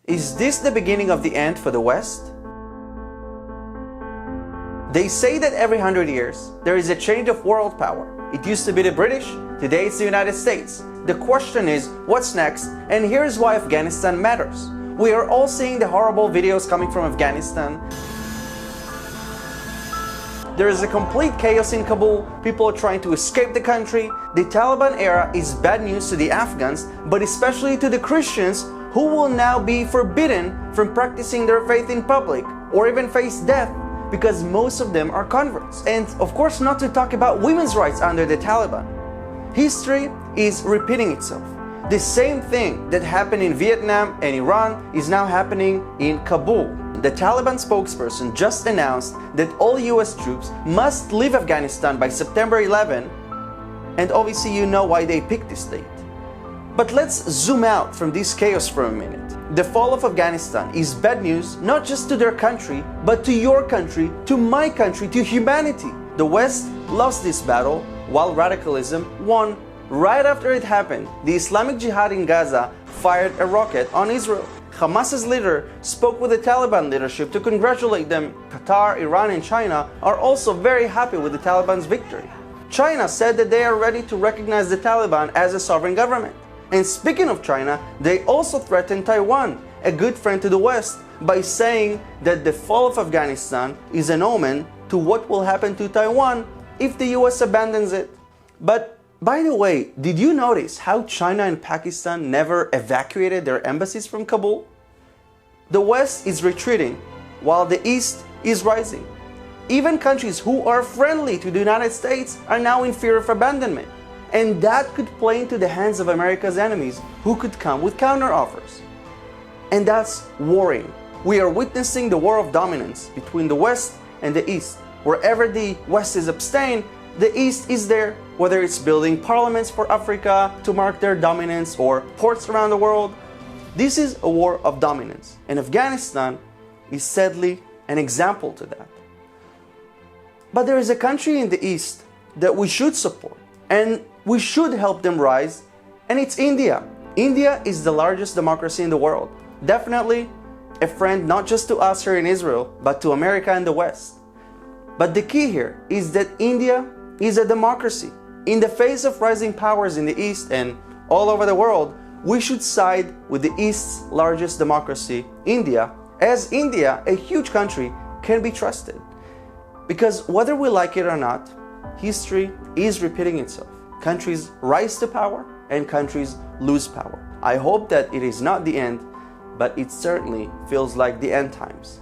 Is this the beginning of the end for the West? They say that every 100 years, there is a change of world power. It used to be the British, today it's the United States. The question is, what's next? And here's why Afghanistan matters. We are all seeing the horrible videos coming from Afghanistan. There is a complete chaos in Kabul. People are trying to escape the country. The Taliban era is bad news to the Afghans, but especially to the Christians who will now be forbidden from practicing their faith in public or even face death because most of them are converts. And of course, not to talk about women's rights under the Taliban. History is repeating itself. The same thing that happened in Vietnam and Iran is now happening in Kabul. The Taliban spokesperson just announced that all US troops must leave Afghanistan by September 11, and obviously you know why they picked this date. But let's zoom out from this chaos for a minute. The fall of Afghanistan is bad news not just to their country, but to your country, to my country, to humanity. The West lost this battle while radicalism won. Right after it happened, the Islamic Jihad in Gaza fired a rocket on Israel. Hamas's leader spoke with the Taliban leadership to congratulate them. Qatar, Iran, and China are also very happy with the Taliban's victory. China said that they are ready to recognize the Taliban as a sovereign government. And speaking of China, they also threatened Taiwan, a good friend to the West, by saying that the fall of Afghanistan is an omen to what will happen to Taiwan if the US abandons it. But by the way, did you notice how China and Pakistan never evacuated their embassies from Kabul? The West is retreating while the East is rising. Even countries who are friendly to the United States are now in fear of abandonment. And that could play into the hands of America's enemies who could come with counteroffers. And that's worrying. We are witnessing the war of dominance between the West and the East. Wherever the West is abstained, the East is there, whether it's building parliaments for Africa to mark their dominance or ports around the world. This is a war of dominance, and Afghanistan is sadly an example to that. But there is a country in the East that we should support, and we should help them rise, and it's India. India is the largest democracy in the world. Definitely a friend not just to us here in Israel, but to America and the West. But the key here is that India is a democracy. In the face of rising powers in the East and all over the world, we should side with the East's largest democracy, India, as India, a huge country, can be trusted. Because whether we like it or not, history is repeating itself. Countries rise to power and countries lose power. I hope that it is not the end, but it certainly feels like the end times.